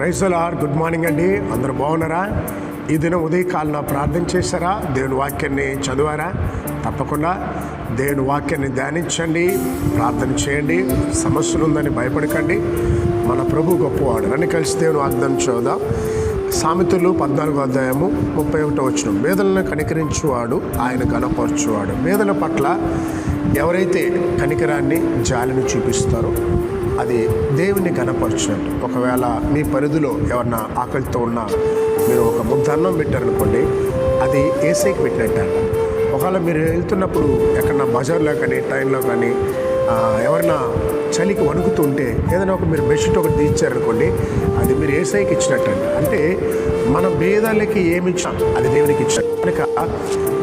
Praise the Lord. Good morning అండి. అందరూ బాగున్నారా? ఈ దినం ఉదయకాలన ప్రార్థన చేశారా? దేవుని వాక్యాన్ని చదివారా? తప్పకుండా దేవుని వాక్యాన్ని ధ్యానించండి, ప్రార్థన చేయండి. సమస్యలు ఉందని భయపడకండి. మన ప్రభు గొప్పవాడు. రండి కలిసి దేవుని వాగ్దానం చూద్దాం. సామెతలు 14వ అధ్యాయము 31వ వచనం. పేదలను కనికరించువాడు ఆయన ఘనపరచువాడు. పేదల పట్ల ఎవరైతే కనికరాన్ని జాలిని చూపిస్తారో అది దేవుని ఘనపరచినట్టు. ఒకవేళ మీ పరిధిలో ఎవరన్నా ఆకలితో ఉన్నా మీరు ఒక ముద్ద అన్నం పెట్టారనుకోండి, అది ఏసైకి పెట్టినట్టు. ఒకవేళ మీరు వెళ్తున్నప్పుడు ఎక్కడన్నా బజార్లో కానీ ట్రైన్లో కానీ ఎవరైనా చలికి వణుకుతుంటే ఏదైనా ఒక మీరు బెడ్షీట్ ఒకటి తీర్చారనుకోండి, అది మీరు ఏసైకి ఇచ్చినట్టు. అంటే మన భేదాలకి ఏమి ఇచ్చాం అది దేవునికి ఇచ్చాం. కనుక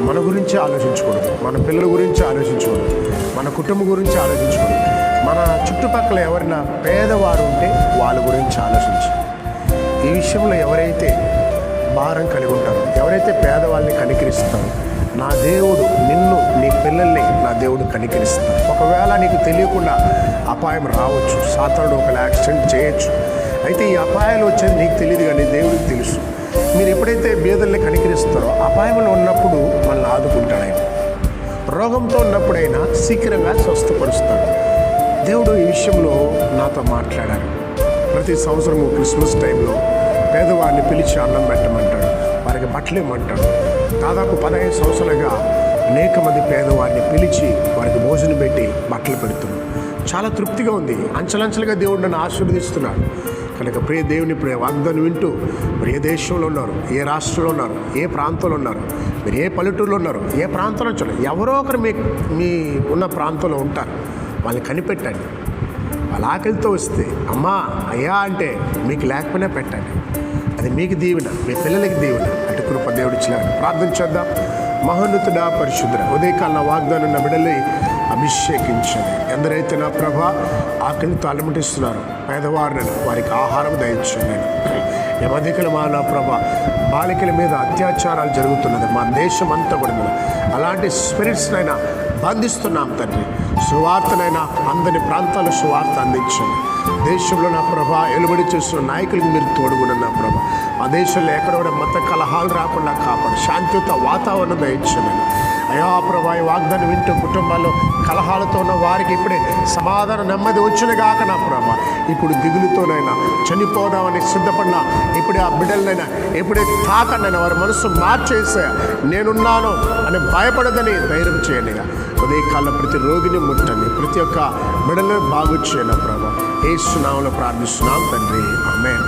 మన గురించి ఆలోచించకూడదు, మన పిల్లల గురించి ఆలోచించకూడదు, మన కుటుంబం గురించి ఆలోచించకూడదు. మన చుట్టుపక్కల ఎవరైనా పేదవారు ఉంటే వాళ్ళ గురించి ఆలోచించి, ఈ విషయంలో ఎవరైతే భారం కలిగి ఉంటారో, ఎవరైతే పేదవాళ్ళని కనికరిస్తారో, నా దేవుడు నిన్ను, నీ పిల్లల్ని నా దేవుడు కనికరిస్తాడు. ఒకవేళ నీకు తెలియకుండా అపాయం రావచ్చు, సాతానుడు ఒక యాక్సిడెంట్ చేయొచ్చు. అయితే ఈ అపాయాలు వచ్చేది నీకు తెలియదు కానీ దేవుడికి తెలుసు. మీరు ఎప్పుడైతే పేదల్ని కనికరిస్తారో అపాయంలో ఉన్నప్పుడు మనల్ని ఆదుకుంటాడు. ఆయన రోగంతో ఉన్నప్పుడైనా శీఘ్రంగా స్వస్థపరుస్తాడు. దేవుడు ఈ విషయంలో నాతో మాట్లాడారు. ప్రతి సంవత్సరము క్రిస్మస్ టైంలో పేదవాడిని పిలిచి అన్నం పెట్టమంటాడు, వారికి బట్టలు ఇమ్మంటాడు. దాదాపు 15 సంవత్సరాలుగా అనేక మంది పేదవాడిని పిలిచి వారికి భోజనం పెట్టి బట్టలు పెడుతున్నాడు. చాలా తృప్తిగా ఉంది. అంచెలంచెలుగా దేవుడు నన్ను ఆశీర్వదిస్తున్నాడు. కనుక ప్రియ దేవుని వాగ్దానం వింటూ మీరు ఏ దేశంలో ఉన్నారు, ఏ రాష్ట్రంలో ఉన్నారు, ఏ ప్రాంతంలో ఉన్నారు, మీరు ఏ పల్లెటూరులో ఉన్నారు, ఏ ప్రాంతంలో చూడాలి, ఎవరో ఒకరు మీ ఉన్న ప్రాంతంలో ఉంటారు. వాళ్ళని కనిపెట్టండి. వాళ్ళ ఆకలితో వస్తే అమ్మా అయ్యా అంటే మీకు లేకపోయినా పెట్టండి. అది మీకు దీవెన, మీ పిల్లలకి దీవెన. అటు కృప దేవుడు ఇచ్చినాడు. ప్రార్థన చేద్దాం. మహోన్నతుడా, పరిశుద్ధుడా, ఉదయకాల వాగ్దానం నా బిడ్డల్ని అభిషేకించండి. ఎందరైతే నా ప్రభ ఆకలితో అలమటిస్తున్నారు, పేదవారిని వారికి ఆహారం దయచండి. ఈ మధ్యకాలం నా ప్రభ బాలికల మీద అత్యాచారాలు జరుగుతున్నది మా దేశం అంతా కూడా. అలాంటి స్పిరిట్స్నైనా బంధిస్తున్నాం తండ్రి. సువార్తనైనా అందరి ప్రాంతాల సువార్త అందించండి. దేశంలో నా ప్రభ ఎలుబడి చేస్తున్న నాయకులకు మీరు తోడుగున్న నా ప్రభ. మా దేశంలో ఎక్కడ కూడా మత కలహాలు రాకుండా కాపాడు, శాంతియుత వాతావరణం దయచండి. అయా ప్రభా, ఈ వాగ్దానం వింటూ కుటుంబాల్లో కలహాలతో ఉన్న వారికి ఇప్పుడే సమాధానం, నెమ్మది వచ్చిన గాక నా ప్రభా. ఇప్పుడు దిగులుతోనైనా చనిపోదామని సిద్ధపడినా ఇప్పుడే ఆ బిడ్డలనైనా ఎప్పుడే తాకండైనా వారి మనసు మార్చేసా, నేనున్నాను అని భయపడదని ధైర్యం చేయండి. ఉదయకాలంలో ప్రతి రోగిని ముట్టండి, ప్రతి ఒక్క బిడ్డలను బాగు చేయండి ప్రభా. యేసు నామములో ప్రార్థిస్తున్నాం తండ్రి, ఆమేన్.